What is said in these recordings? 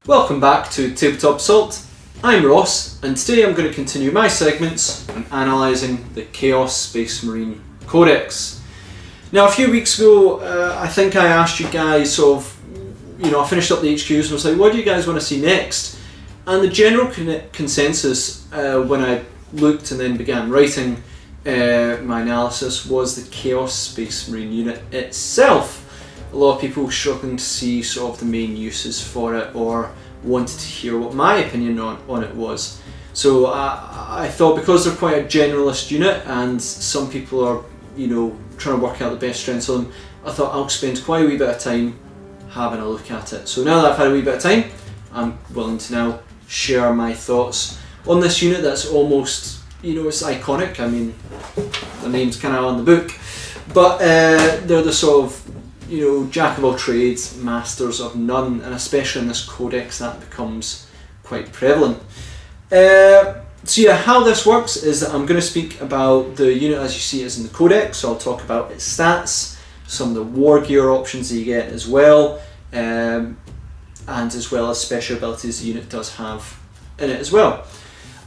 Welcome back to Tabletop Assault. I'm Ross, and today I'm going to continue my segments on analysing the Chaos Space Marine Codex. Now, a few weeks ago, I think I asked you guys I finished up the HQs and I was like, what do you guys want to see next? And the general consensus when I looked and then began writing my analysis was the Chaos Space Marine unit itself. A lot of people struggling to see sort of the main uses for it or wanted to hear what my opinion on it was. So I thought, because they're quite a generalist unit and some people are trying to work out the best strengths of them, I thought I'll spend quite a wee bit of time having a look at it. So now that I've had a wee bit of time, I'm willing to now share my thoughts on this unit that's almost, it's iconic. I mean, the name's kind of on the book, but they're the sort of jack of all trades, masters of none, and especially in this codex that becomes quite prevalent. So yeah, how this works is that I'm going to speak about the unit as you see it is in the codex, so I'll talk about its stats, some of the war gear options that you get as well, and as well as special abilities the unit does have in it as well.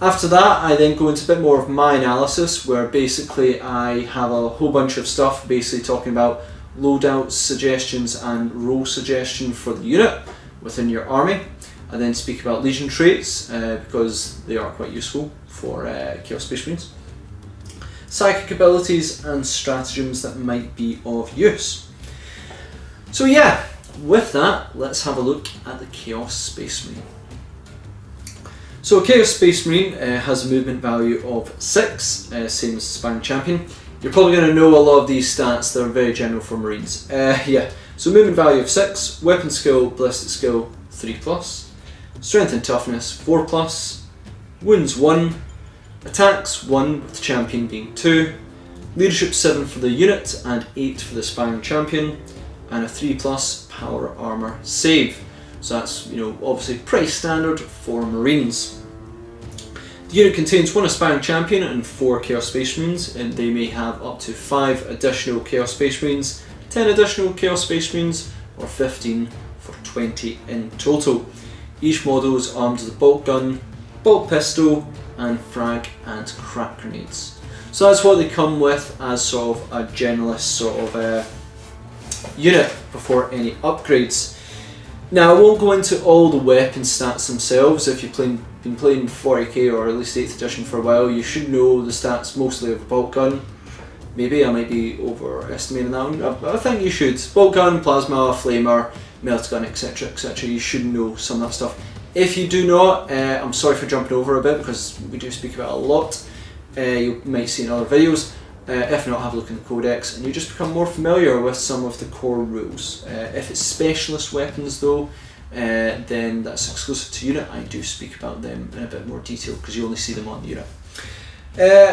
After that, I then go into a bit more of my analysis, where basically I have a whole bunch of stuff basically talking about loadouts, suggestions and role suggestion for the unit within your army. I then speak about Legion traits because they are quite useful for Chaos Space Marines, psychic abilities and stratagems that might be of use. So yeah, with that, let's have a look at the Chaos Space Marine. So Chaos Space Marine has a movement value of 6, same as the Sparring Champion. You're probably going to know a lot of these stats, they're very general for Marines. So movement value of 6, weapon skill, ballistic skill 3+, strength and toughness 4+, wounds 1, attacks 1 with the champion being 2, leadership 7 for the unit and 8 for the Sparring Champion, and a 3+ power armor save. So that's obviously pretty standard for Marines. The unit contains 1 Aspiring Champion and 4 Chaos Space Marines, and they may have up to 5 additional Chaos Space Marines, 10 additional Chaos Space Marines, or 15 for 20 in total. Each model is armed with a bolt gun, bolt pistol, and frag and crack grenades. So that's what they come with as sort of a generalist sort of unit before any upgrades. Now, I won't go into all the weapon stats themselves. If you've been playing 40k or at least 8th edition for a while, you should know the stats mostly of a bolt gun. Maybe I might be overestimating that one. I think you should. Bolt gun, plasma, flamer, melt gun, etc, etc. You should know some of that stuff. If you do not, I'm sorry for jumping over a bit because we do speak about it a lot. You might see in other videos. If not, have a look in the codex and you just become more familiar with some of the core rules. If it's specialist weapons though, then that's exclusive to unit. I do speak about them in a bit more detail because you only see them on the unit.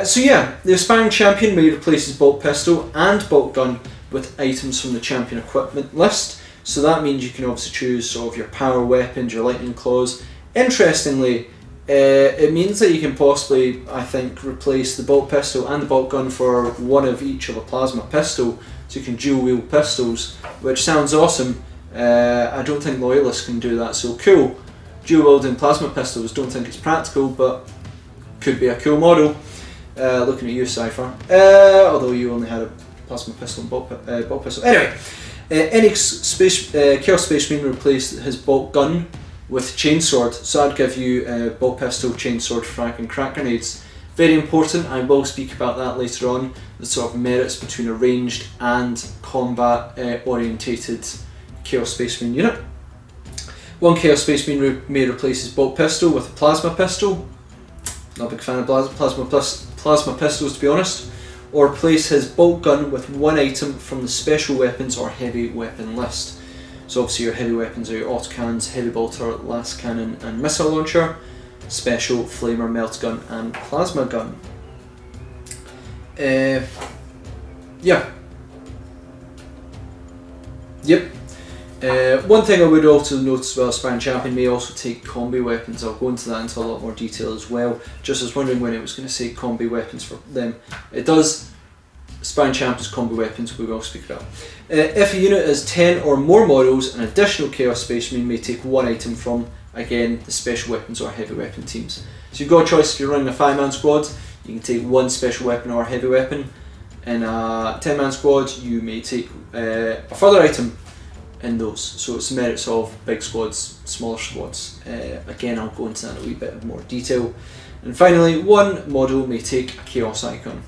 So yeah, the Aspiring Champion may replace his bolt pistol and bolt gun with items from the champion equipment list. So that means you can obviously choose sort of your power weapons, your lightning claws. Interestingly, it means that you can possibly, I think, replace the bolt pistol and the bolt gun for one of each of a plasma pistol, so you can dual wield pistols, which sounds awesome. I don't think loyalists can do that, so cool. Dual wielding plasma pistols, don't think it's practical, but could be a cool model. Looking at you, Cypher. Although you only had a plasma pistol and bolt pistol. Anyway, any Chaos Space Marine replaced his bolt gun with chainsword, so I'd give you bolt pistol, chainsword, frag and crack grenades. Very important, I will speak about that later on, the sort of merits between a ranged and combat orientated Chaos Space Marine unit. One Chaos Space Marine may replace his bolt pistol with a plasma pistol, not a big fan of plasma pistols to be honest, or replace his bolt gun with one item from the special weapons or heavy weapon list. So obviously your heavy weapons are your autocannons, heavy bolter, last cannon and missile launcher, special, flamer, melt gun and plasma gun. One thing I would also note as well, Sparring Champion may also take combi weapons. I'll go into that into a lot more detail as well. Just was wondering when it was going to say combi weapons for them. It does. Sparring Champions combi weapons we will speak about. If a unit has 10 or more models, an additional Chaos Space Marine may take one item from again, the special weapons or heavy weapon teams. So you've got a choice. If you're running a 5-man squad, you can take one special weapon or heavy weapon. In a 10-man squad, you may take a further item in those. So it's the merits of big squads, smaller squads. Again, I'll go into that in a wee bit more detail. And finally, one model may take a chaos icon.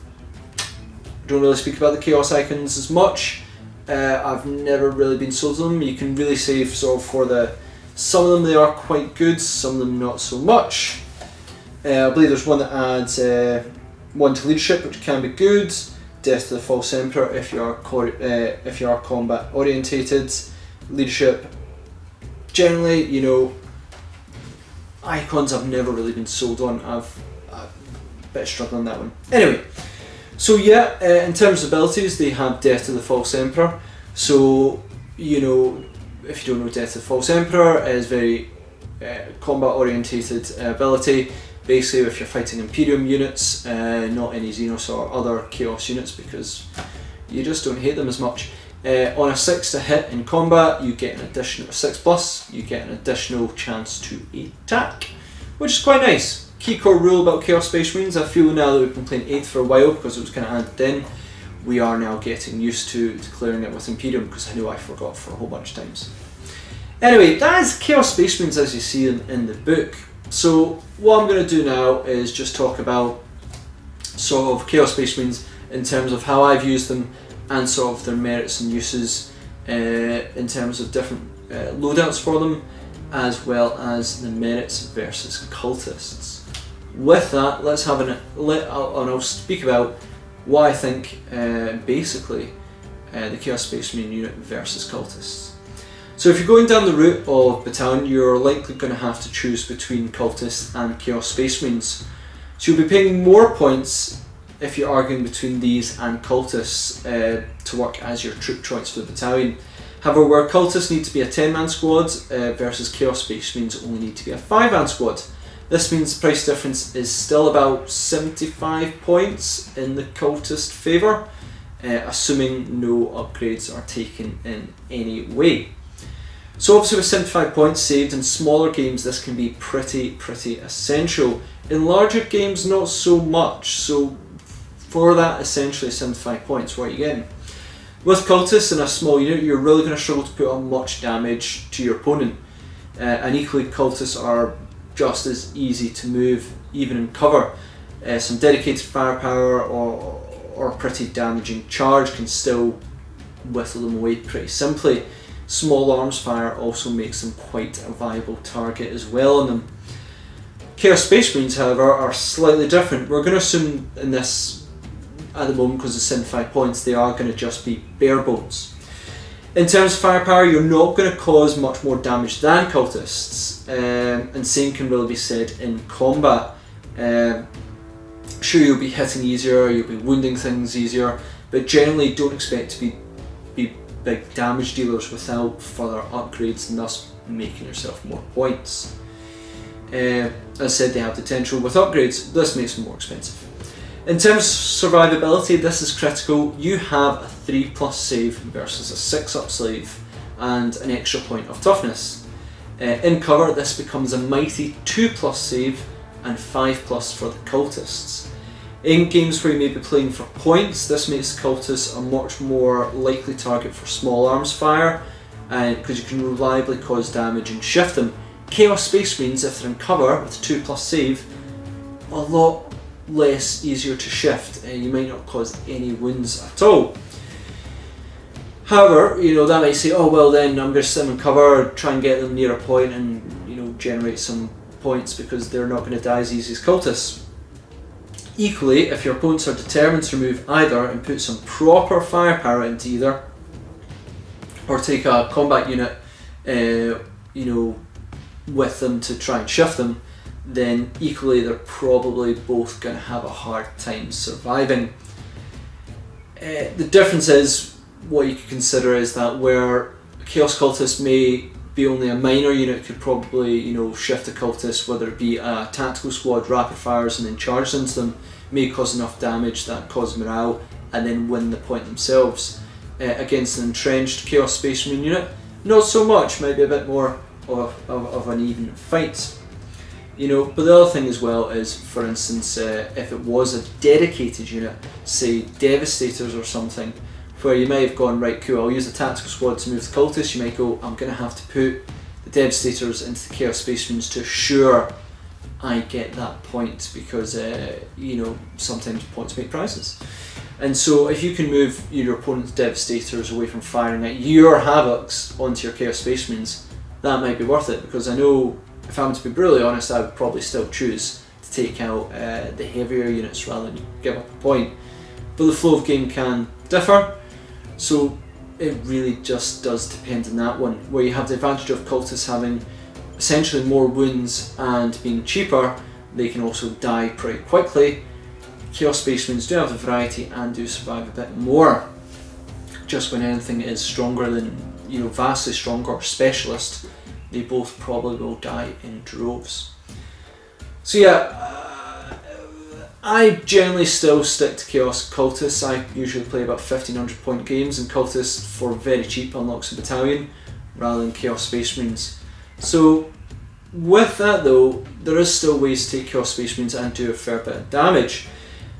Don't really speak about the chaos icons as much. I've never really been sold on them. You can really save sort of for the. Some of them they are quite good, some of them not so much. I believe there's one that adds one to leadership, which can be good. Death to the False Emperor if you are combat orientated. Leadership. Generally, you know, icons I've never really been sold on. I've a bit struggling on that one. Anyway, so yeah, in terms of abilities, they have Death to the False Emperor. So, you know, if you don't know, Death to the False Emperor is very combat orientated ability. Basically, if you're fighting Imperium units, not any Xenos or other Chaos units, because you just don't hate them as much. On a 6 to hit in combat, you get an additional 6+, you get an additional chance to attack, which is quite nice. Key core rule about Chaos Space Marines, I feel now that we've been playing 8th for a while because it was kind of added in, we are now getting used to declaring it with Imperium, because I know I forgot for a whole bunch of times. Anyway, that is Chaos Space Marines as you see in the book. So what I'm going to do now is just talk about sort of Chaos Space Marines in terms of how I've used them and sort of their merits and uses in terms of different loadouts for them, as well as the merits versus cultists. With that, let's have and I'll speak about what I think basically the Chaos Space Marine unit versus cultists. So if you're going down the route of battalion, you're likely going to have to choose between cultists and Chaos Space Marines. So you'll be paying more points if you're arguing between these and cultists to work as your troop choice for the battalion. However, where cultists need to be a 10-man squad versus Chaos Space Marines only need to be a 5-man squad. This means the price difference is still about 75 points in the cultist favour, assuming no upgrades are taken in any way. So obviously with 75 points saved in smaller games, this can be pretty essential. In larger games, not so much. So for that essentially 75 points, what are you getting? With cultists in a small unit, you're really going to struggle to put on much damage to your opponent. And equally, cultists are just as easy to move, even in cover. Some dedicated firepower or pretty damaging charge can still whittle them away pretty simply. Small arms fire also makes them quite a viable target as well on them. Chaos Space Marines, however, are slightly different. We're going to assume in this, at the moment, because it's 75 points, they are going to just be bare bones. In terms of firepower, you're not going to cause much more damage than cultists, and same can really be said in combat. Sure, you'll be hitting easier, you'll be wounding things easier, but generally don't expect to be big damage dealers without further upgrades, and thus making yourself more points. As I said, they have potential with upgrades. This makes them more expensive. In terms of survivability, this is critical. You have a 3+ save versus a 6+ save and an extra point of toughness. In cover, this becomes a mighty 2+ save and 5+ for the cultists. In games where you may be playing for points, this makes cultists a much more likely target for small arms fire, because you can reliably cause damage and shift them. Chaos Space Marines, if they're in cover with 2+ save, a lot less easier to shift, and you might not cause any wounds at all. However, you know, that might say, oh well, then I'm going to sit them in cover, try and get them near a point and, you know, generate some points because they're not going to die as easy as cultists. Equally, if your opponents are determined to remove either and put some proper firepower into either, or take a combat unit, you know, with them to try and shift them, then equally they're probably both going to have a hard time surviving. The difference is, what you could consider is that where Chaos Cultist may be only a minor unit, could probably, you know, shift a cultist, whether it be a tactical squad, rapid fires, and then charge into them, may cause enough damage that cause morale, and then win the point themselves. Against an entrenched Chaos Space Marine unit, not so much, maybe a bit more of an even fight. You know, but the other thing as well is, for instance, if it was a dedicated unit, say Devastators or something, where you may have gone, right, cool, I'll use a tactical squad to move the cultists, you might go, I'm going to have to put the Devastators into the Chaos Space Marines to assure I get that point, because you know, sometimes points make prizes. And so if you can move your opponent's Devastators away from firing at your Havocs onto your Chaos Space Marines, that might be worth it, because I know, if I'm to be brutally honest, I would probably still choose to take out the heavier units rather than give up a point. But the flow of game can differ, so it really just does depend on that one, where you have the advantage of cultists having essentially more wounds and being cheaper. They can also die pretty quickly. Chaos Space Marines do have the variety and do survive a bit more. Just when anything is stronger than, you know, vastly stronger or specialist, they both probably will die in droves. So yeah, I generally still stick to Chaos Cultists. I usually play about 1500 point games, and Cultists for very cheap unlocks a battalion rather than Chaos Space Marines. So with that though, there is still ways to take Chaos Space Marines and do a fair bit of damage.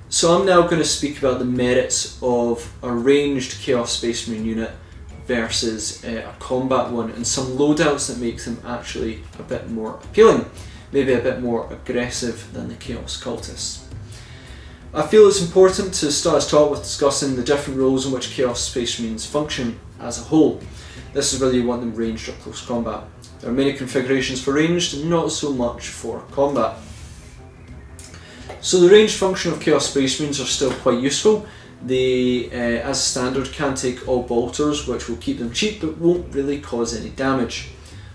So I'm now going to speak about the merits of a ranged Chaos Space Marine unit versus a combat one, and some loadouts that make them actually a bit more appealing, maybe a bit more aggressive than the Chaos Cultists. I feel it's important to start us talk with discussing the different roles in which Chaos Space Marines function as a whole. This is whether you want them ranged or close combat. There are many configurations for ranged, not so much for combat. So the ranged function of Chaos Space Marines are still quite useful. They, as standard, can take all bolters, which will keep them cheap but won't really cause any damage.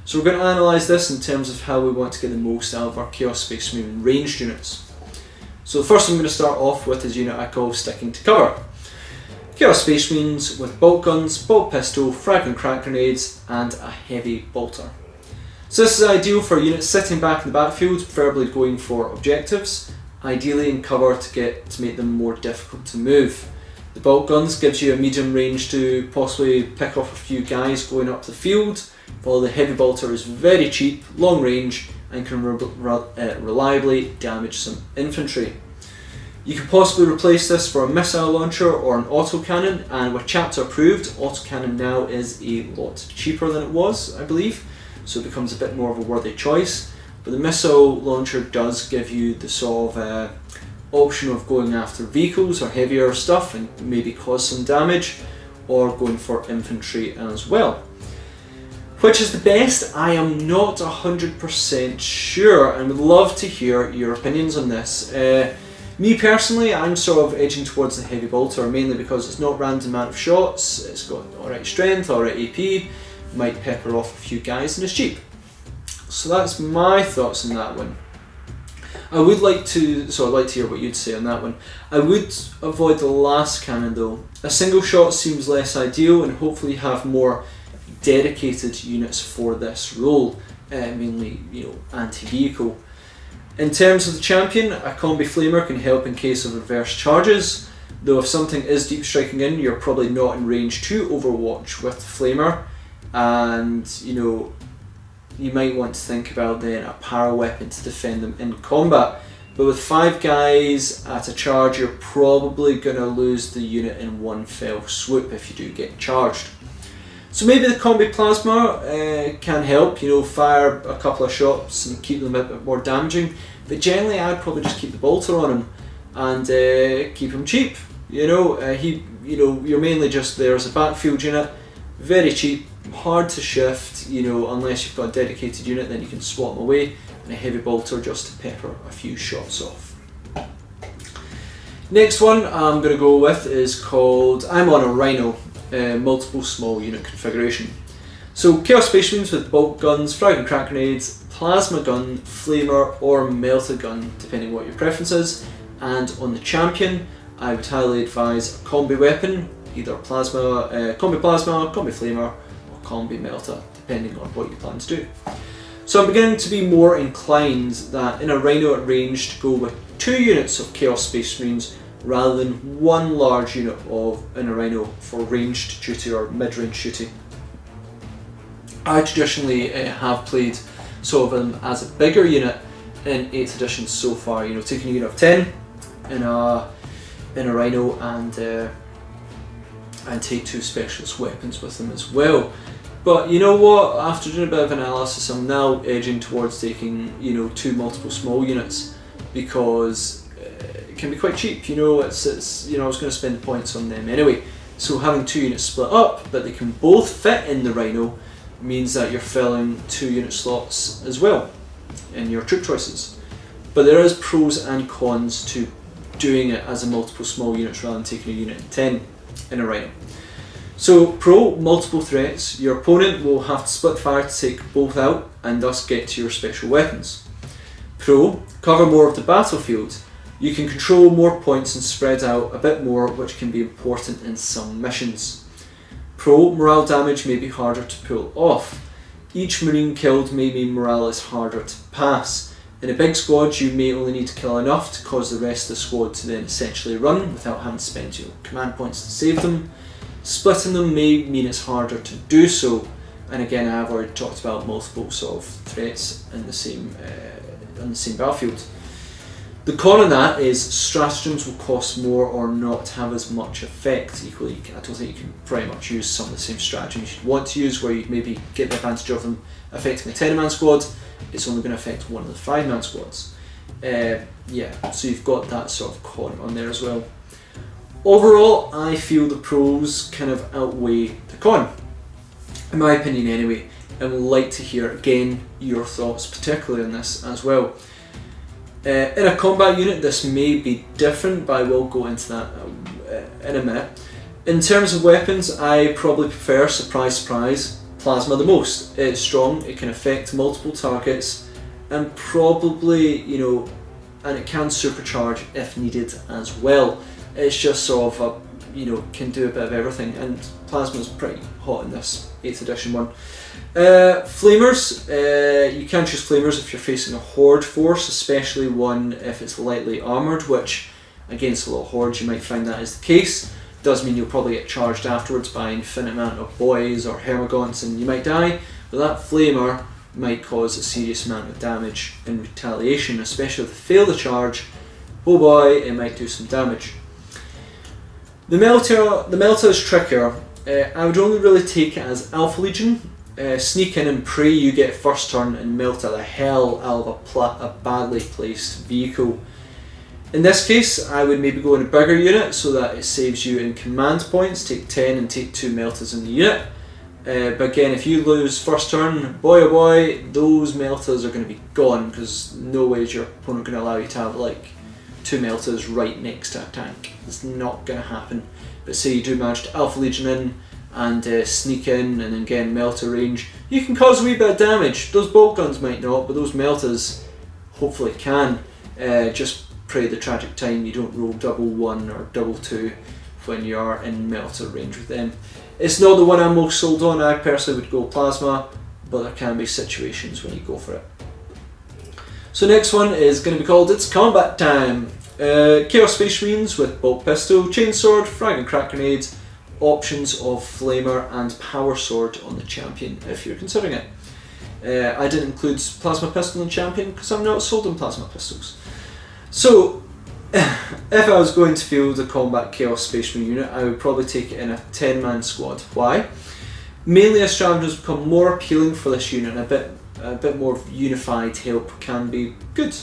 So we're going to analyse this in terms of how we want to get the most out of our Chaos Space Marine ranged units. So the first I'm going to start off with is a unit I call Sticking to Cover. Chaos Space Marines with bolt guns, bolt pistol, frag and crack grenades, and a heavy bolter. So this is ideal for a unit sitting back in the battlefield, preferably going for objectives, ideally in cover to make them more difficult to move. The bolt guns gives you a medium range to possibly pick off a few guys going up the field, while the heavy bolter is very cheap, long range, and can reliably damage some infantry. You could possibly replace this for a missile launcher or an autocannon, and with chapter approved, autocannon now is a lot cheaper than it was, I believe, so it becomes a bit more of a worthy choice. But the missile launcher does give you the sort of option of going after vehicles or heavier stuff and maybe cause some damage, or going for infantry as well. Which is the best? I am not 100% sure, and would love to hear your opinions on this. Me personally, I'm sort of edging towards the heavy bolter, mainly because it's not random amount of shots, it's got alright strength, alright AP, might pepper off a few guys, and it's cheap. So that's my thoughts on that one. I'd like to hear what you'd say on that one. I would avoid the last cannon though. A single shot seems less ideal, and hopefully have more dedicated units for this role, mainly, you know, anti-vehicle. In terms of the champion, a combi flamer can help in case of reverse charges, though if something is deep striking in, you're probably not in range to overwatch with the flamer, and you know, you might want to think about then a power weapon to defend them in combat. But with 5 guys at a charge, you're probably going to lose the unit in one fell swoop if you do get charged. So maybe the combi plasma can help, you know, fire a couple of shots and keep them a bit more damaging. But generally, I'd probably just keep the bolter on him and keep him cheap. You know, you're mainly just there as a battlefield unit, very cheap, hard to shift. You know, unless you've got a dedicated unit, then you can swap them away, and a heavy bolter just to pepper a few shots off. Next one I'm going to go with is called I'm on a Rhino. Multiple small unit configuration. So Chaos Space Marines with bolt guns, frag and crack grenades, plasma gun, flamer or melta gun, depending what your preference is. And on the champion, I would highly advise a combi weapon, either plasma, combi plasma, combi flamer or combi melta, depending on what you plan to do. So I'm beginning to be more inclined that in a Rhino at range to go with 2 units of Chaos Space Marines rather than 1 large unit in a Rhino for ranged duty or mid-range duty. I traditionally have played sort of as a bigger unit in 8th edition so far, you know, taking a unit of 10 in a Rhino and take 2 specialist weapons with them as well. But you know what, after doing a bit of analysis, I'm now edging towards taking, you know, 2 multiple small units, because it can be quite cheap, you know, it's you know, I was going to spend points on them anyway. So having 2 units split up, but they can both fit in the Rhino, means that you're filling 2 unit slots as well in your troop choices. But there is pros and cons to doing it as a multiple small units rather than taking a unit of 10 in a Rhino. So pro, multiple threats. Your opponent will have to split fire to take both out and thus get to your special weapons. Pro, cover more of the battlefield. You can control more points and spread out a bit more, which can be important in some missions. Pro, morale damage may be harder to pull off. Each marine killed may mean morale is harder to pass. In a big squad, you may only need to kill enough to cause the rest of the squad to then essentially run without having to spend your command points to save them. Splitting them may mean it's harder to do so, and again, I've already talked about multiple sort of threats in the same battlefield. The con on that is stratagems will cost more or not have as much effect. Equally, I don't think you can pretty much use some of the same stratagems you'd want to use, where you maybe get the advantage of them affecting a 10-man squad. It's only going to affect one of the 5-man squads. Yeah, so you've got that sort of con on there as well. Overall, I feel the pros kind of outweigh the con, in my opinion anyway, and would like to hear again your thoughts, particularly on this as well. In a combat unit, this may be different, but I will go into that in a minute. In terms of weapons, I probably prefer, surprise surprise, plasma the most. It's strong, it can affect multiple targets, and probably, you know, and it can supercharge if needed as well. It's just sort of a, you know, can do a bit of everything, and plasma's pretty hot in this 8th edition one. Flamers, you can choose flamers if you're facing a horde force, especially one if it's lightly armoured, which against a lot of hordes you might find that is the case. Does mean you'll probably get charged afterwards by an infinite amount of boys or hermagonts and you might die, but that flamer might cause a serious amount of damage in retaliation, especially if they fail the charge. Oh boy, it might do some damage. The Melta is trickier. I would only really take it as Alpha Legion. Sneak in and pray you get first turn and Melta the hell out of a badly placed vehicle. In this case, I would maybe go in a bigger unit so that it saves you in command points. Take 10 and take 2 Meltas in the unit. But again, if you lose first turn, boy oh boy, those Meltas are going to be gone, because no way is your opponent going to allow you to have like 2 Meltas right next to a tank. It's not going to happen. But say you do manage to Alpha Legion in and sneak in and then get Melta range, you can cause a wee bit of damage. Those bolt guns might not, but those Meltas hopefully can. Just pray the tragic time you don't roll double 1 or double 2 when you are in Melta range with them. It's not the one I'm most sold on. I personally would go plasma, but there can be situations when you go for it. So next one is going to be called It's Combat Time. Chaos Space Marines with bolt pistol, chainsword, frag and crack grenades, options of flamer and power sword on the champion if you're considering it. I didn't include plasma pistol in champion because I'm not sold on plasma pistols. So if I was going to field a combat Chaos Space Marine unit, I would probably take it in a 10-man squad. Why? Mainly as stratagems become more appealing for this unit, and a bit more unified help can be good.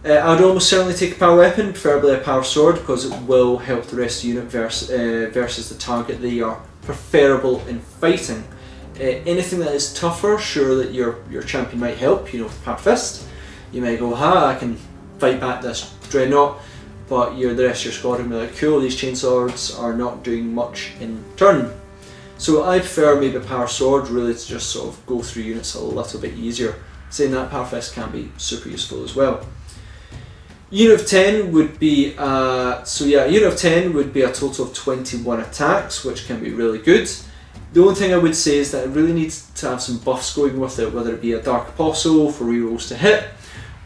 I would almost certainly take a power weapon, preferably a power sword, because it will help the rest of the unit versus the target. They are preferable in fighting. Anything that is tougher, sure that your champion might help, you know, with power fist. You may go, ha, I can fight back this dreadnought, but the rest of your squadron will be like, cool, these chainswords are not doing much in turn. So I prefer maybe a power sword, really, to just sort of go through units a little bit easier. Saying that, power fist can be super useful as well. Unit of 10 would be, a unit of 10 would be a total of 21 attacks, which can be really good. The only thing I would say is that it really needs to have some buffs going with it, whether it be a Dark Apostle for rerolls to hit,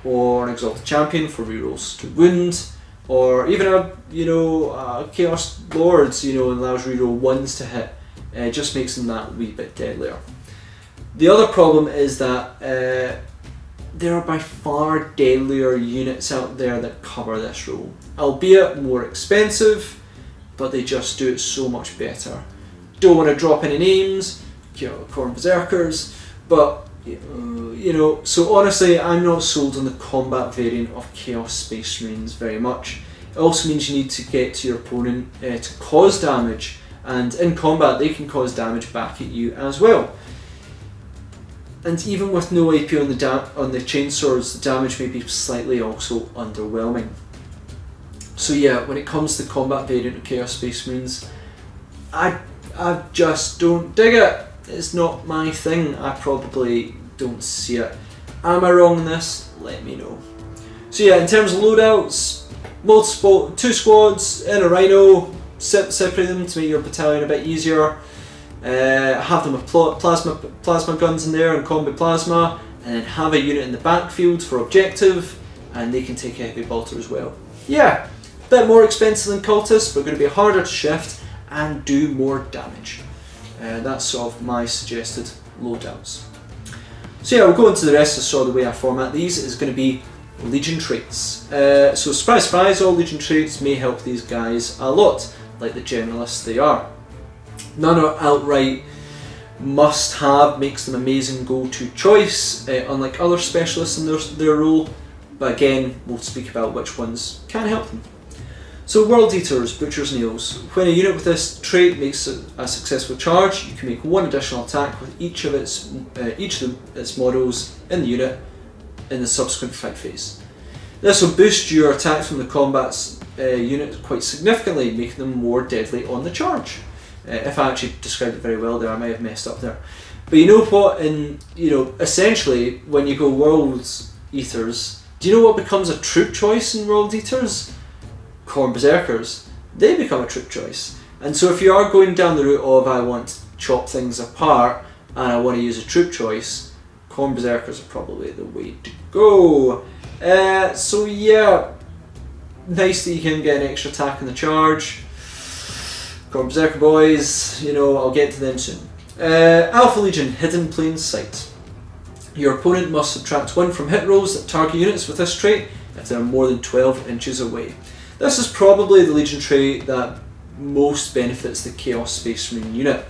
or an Exalted Champion for rerolls to wound, or even a Chaos Lords, and allows reroll 1s to hit. It just makes them that wee bit deadlier. The other problem is that there are by far deadlier units out there that cover this role, albeit more expensive, but they just do it so much better. Don't want to drop any names, Khorne Berserkers, but you know, so honestly I'm not sold on the combat variant of Chaos Space Marines very much. It also means you need to get to your opponent to cause damage, and in combat they can cause damage back at you as well. And even with no AP on the chainswords, the damage may be slightly also underwhelming. So yeah, when it comes to the combat variant of Chaos Space Marines, I just don't dig it. It's not my thing. I probably don't see it. Am I wrong in this? Let me know. So yeah, in terms of loadouts, multiple, 2 squads in a Rhino, separate them to make your battalion a bit easier. Have them with plasma guns in there and combat plasma, and then have a unit in the backfield for objective, and they can take a heavy bolter as well. Yeah, a bit more expensive than cultists, but going to be harder to shift and do more damage. That's sort of my suggested loadouts. So yeah, we'll go into the rest of sort of the way I format these. Is going to be Legion traits. So surprise surprise, all Legion traits may help these guys a lot, like the generalists they are. None are outright must-have, makes them amazing go-to choice, unlike other specialists in their role, but again, we'll speak about which ones can help them. So World Eaters, Butcher's Nails. When a unit with this trait makes a successful charge, you can make 1 additional attack with each of its models in the unit in the subsequent fight phase. This will boost your attacks from the combat's unit quite significantly, making them more deadly on the charge. If I actually described it very well there, I may have messed up there. But you know what, essentially, when you go World Eaters, do you know what becomes a troop choice in World Eaters? Khorne Berserkers. They become a troop choice. And so if you are going down the route of I want to chop things apart and I want to use a troop choice, Khorne Berserkers are probably the way to go. So yeah, nice that you can get an extra attack in the charge. Khorne Berserker boys, you know, I'll get to them soon. Alpha Legion, Hidden Plain Sight. Your opponent must subtract 1 from hit rolls that target units with this trait if they are more than 12 inches away. This is probably the Legion trait that most benefits the Chaos Space Marine unit,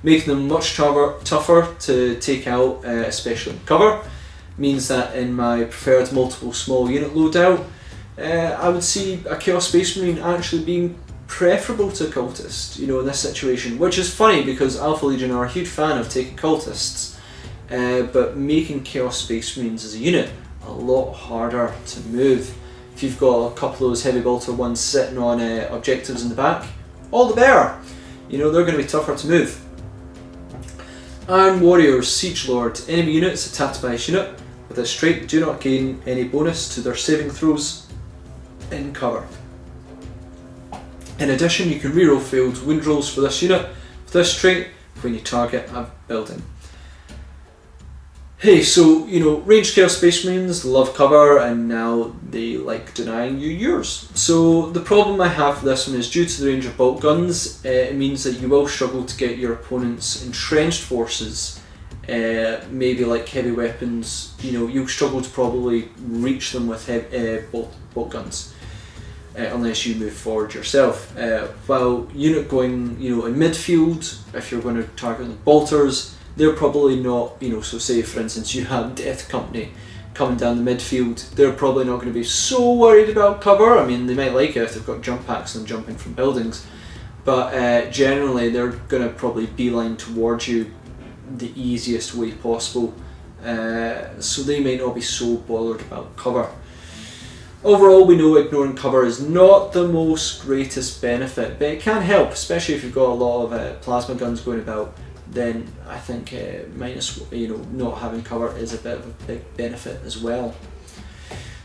making them much tougher to take out, especially in cover. Means that in my preferred multiple small unit loadout, I would see a Chaos Space Marine actually being preferable to a cultist, you know, in this situation, which is funny because Alpha Legion are a huge fan of taking cultists, but making Chaos Space Marines as a unit a lot harder to move. If you've got a couple of those heavy bolter ones sitting on objectives in the back, all the better. You know, they're going to be tougher to move. Iron Warriors, Siege Lord. Enemy units attacked by this unit with this trait do not gain any bonus to their saving throws in cover. In addition, you can reroll failed wound rolls for this unit with this trait when you target a building. Hey, so, you know, ranged Chaos Space Marines love cover and now they like denying you yours. So the problem I have for this one is due to the range of bolt guns, it means that you will struggle to get your opponent's entrenched forces, maybe like heavy weapons, you know, you'll struggle to probably reach them with bolt guns. Unless you move forward yourself. While unit going, you know, in midfield, if you're going to target the bolters, they're probably not, you know, so say for instance you have Death Company coming down the midfield, they're probably not going to be so worried about cover. I mean, they might like it if they've got jump packs and jumping from buildings, but generally they're going to probably beeline towards you the easiest way possible, so they may not be so bothered about cover. Overall, we know ignoring cover is not the most greatest benefit, but it can help, especially if you've got a lot of plasma guns going about. Then I think not having cover is a bit of a big benefit as well.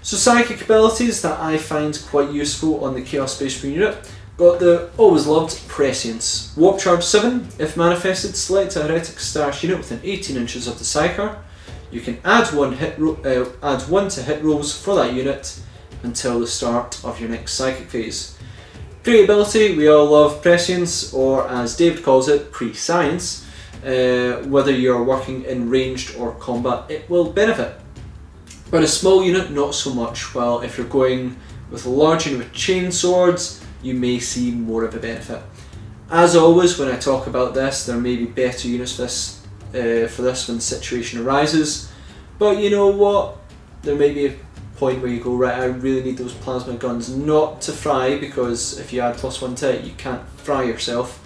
So psychic abilities that I find quite useful on the Chaos Space Marine unit. Got the always loved Prescience. Warp Charge 7, if manifested, select a Heretic Stash unit within 18 inches of the Psyker. You can add 1 to hit rolls for that unit until the start of your next psychic phase. Great ability, we all love Prescience, or as David calls it, pre-science. whether you're working in ranged or combat, it will benefit. But a small unit, not so much. While if you're going with a large unit with chain swords, you may see more of a benefit. As always, when I talk about this, there may be better units for this when the situation arises. But you know what? There may be a point where you go, right, I really need those plasma guns not to fry, because if you add +1 to it, you can't fry yourself.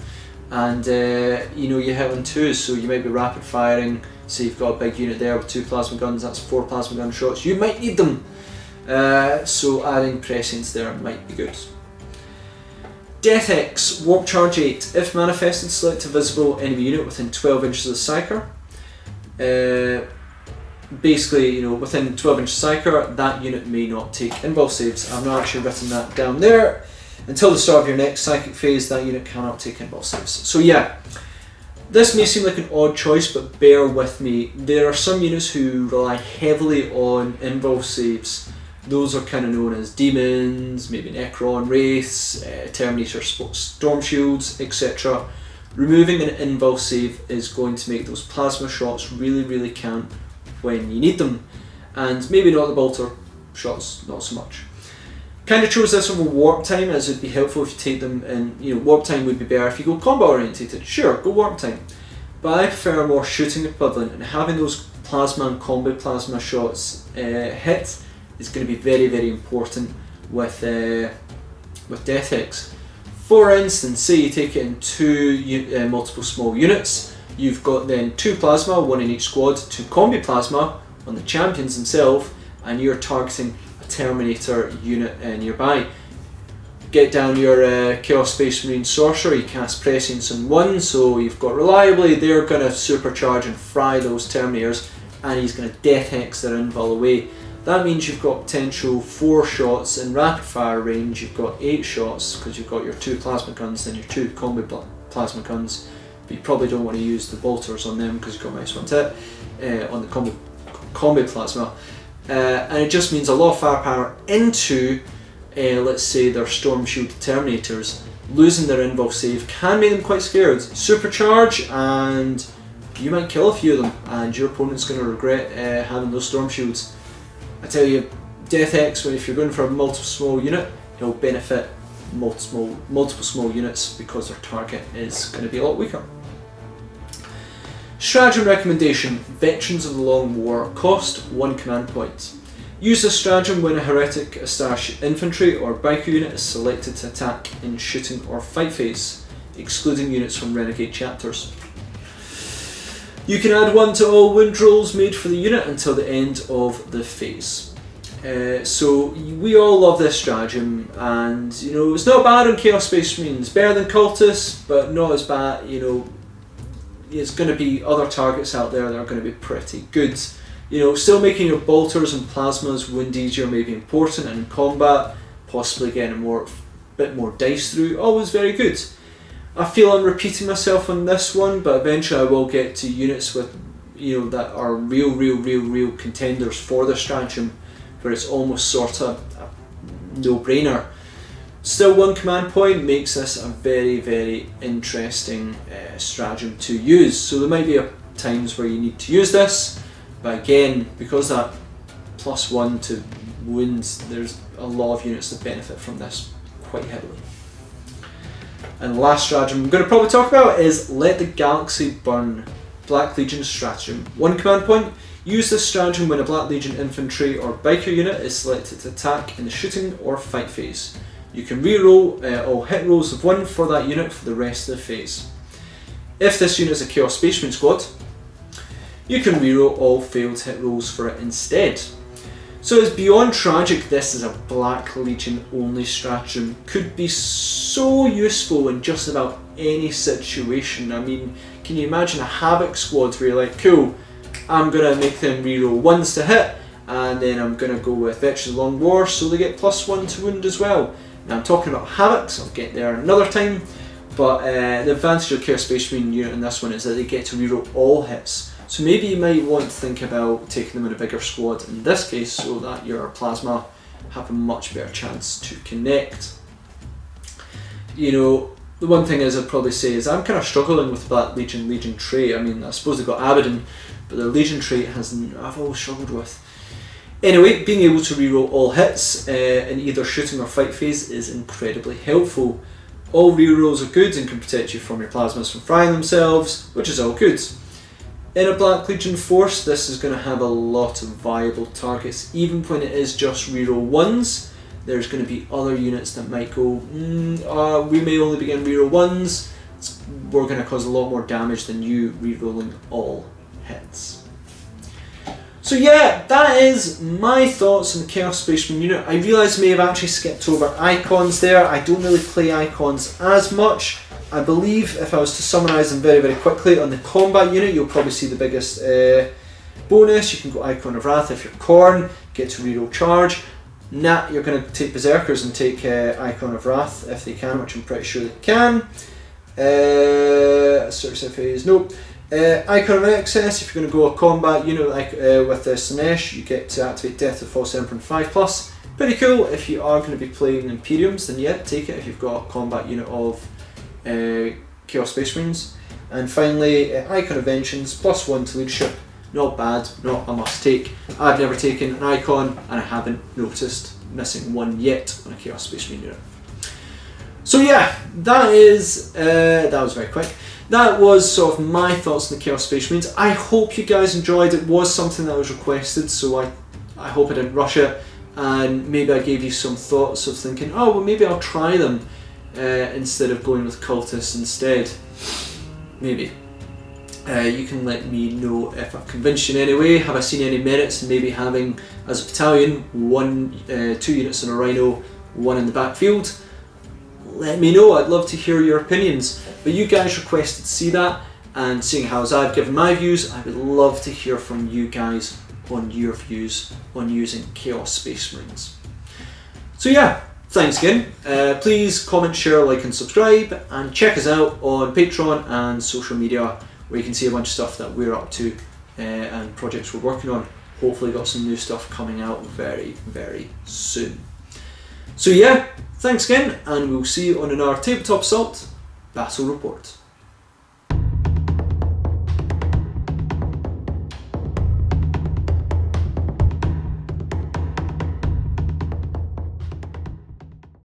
And you know, you hit on 2s, so you might be rapid firing. Say you've got a big unit there with 2 plasma guns, that's 4 plasma gun shots. You might need them. So adding prescience there might be good. Death X, Warp Charge 8. If manifested, select a visible enemy unit within 12 inches of the psyker. Basically, you know, within 12 inches of psyker, that unit may not take invul saves. I've not actually written that down there. Until the start of your next psychic phase, that unit cannot take invul saves. So yeah, this may seem like an odd choice, but bear with me. There are some units who rely heavily on invul saves. Those are kind of known as demons, maybe Necron wraiths, Terminator storm shields, etc. Removing an invul save is going to make those plasma shots really, really count when you need them, and maybe not the bolter shots, not so much. Kind of chose this over warp time, as it would be helpful if you take them in, you know, warp time would be better if you go combat orientated. Sure, go warp time, but I prefer a more shooting equivalent, and having those plasma and combo plasma shots hit is going to be very, very important with Death X. For instance, say you take it in 2 multiple small units, you've got then 2 plasma, 1 in each squad, 2 combi plasma on the champions themselves, and you're targeting a Terminator unit nearby. Get down your Chaos Space Marine Sorcerer, you cast Prescience on 1, so you've got reliably, they're going to supercharge and fry those Terminators, and he's going to Death Hex their invul away. That means you've got potential 4 shots in rapid fire range, you've got 8 shots because you've got your 2 plasma guns and your 2 combi plasma guns, but you probably don't want to use the bolters on them because you've got -1 to hit on the combi plasma. And it just means a lot of firepower into, let's say, their Storm Shield Terminators. Losing their invul save can make them quite scared. Supercharge and you might kill a few of them, and your opponent's going to regret having those Storm Shields. I tell you, Death X, if you're going for a multiple small unit, it'll benefit multiple small units because their target is going to be a lot weaker. Stratagem recommendation: Veterans of the Long War, cost 1 command point. Use this stratagem when a heretic, Astash infantry or biker unit is selected to attack in shooting or fight phase, excluding units from renegade chapters. You can add 1 to all wound rolls made for the unit until the end of the phase. So we all love this stratagem, and you know, it's not bad on Chaos Space Marines. Better than Cultists, but not as bad. You know, there's going to be other targets out there that are going to be pretty good. You know, still making your bolters and plasmas wound easier may be important, and in combat, possibly getting a bit more dice through, always very good. I feel I'm repeating myself on this one, but eventually I will get to units with, you know, that are real contenders for the stratagem, where it's almost sort of a no-brainer. Still, 1 command point makes this a very interesting stratagem to use. So there might be times where you need to use this, but again, because that +1 to wounds, there's a lot of units that benefit from this quite heavily. And the last stratagem I'm going to probably talk about is Let the Galaxy Burn, Black Legion stratagem. 1 command point. Use this stratagem when a Black Legion infantry or biker unit is selected to attack in the shooting or fight phase. You can reroll all hit rolls of 1 for that unit for the rest of the phase. If this unit is a Chaos Space Marine squad, you can reroll all failed hit rolls for it instead. So it's beyond tragic this is a Black Legion only stratagem. Could be so useful in just about any situation. I mean, can you imagine a Havoc squad where you're like, cool, I'm going to make them reroll 1s to hit, and then I'm going to go with Veterans of the Long War so they get +1 to wound as well. Now I'm talking about Havocs, I'll get there another time, but the advantage of Chaos Space Marine unit in this one is that they get to reroll all hits. So maybe you might want to think about taking them in a bigger squad in this case, so that your plasma have a much better chance to connect. You know, the one thing I'd probably say is I'm kind of struggling with Black Legion trait. I mean, I suppose they've got Abaddon, but their Legion trait I've always struggled with. Anyway, being able to reroll all hits in either shooting or fight phase is incredibly helpful. All rerolls are good and can protect you from your plasmas from frying themselves, which is all good. In a Black Legion force, this is going to have a lot of viable targets. Even when it is just reroll ones, there's going to be other units that might go, we may only begin reroll ones, we're going to cause a lot more damage than you rerolling all hits. So yeah, that is my thoughts on the Chaos Space Marine unit. I realise I may have actually skipped over icons there. I don't really play icons as much. I believe if I was to summarise them very, very quickly, on the combat unit you'll probably see the biggest bonus. You can go Icon of Wrath if you're Khorne, get to reroll charge. You're going to take Berserkers and take Icon of Wrath if they can, which I'm pretty sure they can. Search phase, nope. Icon of Excess, if you're going to go a combat unit like with Sinesh, you get to activate Death of False Emperor and 5+. Pretty cool. If you are going to be playing Imperiums, then yeah, take it if you've got a combat unit of Chaos Space Marines. And finally, Icon of Vengeance, +1 to leadership. Not bad, not a must take. I've never taken an icon and I haven't noticed missing one yet on a Chaos Space Marine unit. So yeah, that was very quick. That was sort of my thoughts on the Chaos Space Marines. I hope you guys enjoyed it. It was something that was requested, so I hope I didn't rush it, and maybe I gave you some thoughts of thinking, oh well, maybe I'll try them instead of going with cultists instead. Maybe. You can let me know if I've convinced you in any way. Have I seen any merits in maybe having, as a battalion, 2 units in a Rhino, 1 in the backfield? Let me know, I'd love to hear your opinions. But you guys requested to see that, and seeing how as I've given my views, I would love to hear from you guys on your views on using Chaos Space Marines. So yeah, thanks again. Please comment, share, like and subscribe, and check us out on Patreon and social media, where you can see a bunch of stuff that we're up to and projects we're working on. Hopefully got some new stuff coming out very, very soon. So yeah, thanks again, and we'll see you on another Tabletop Assault Battle Report.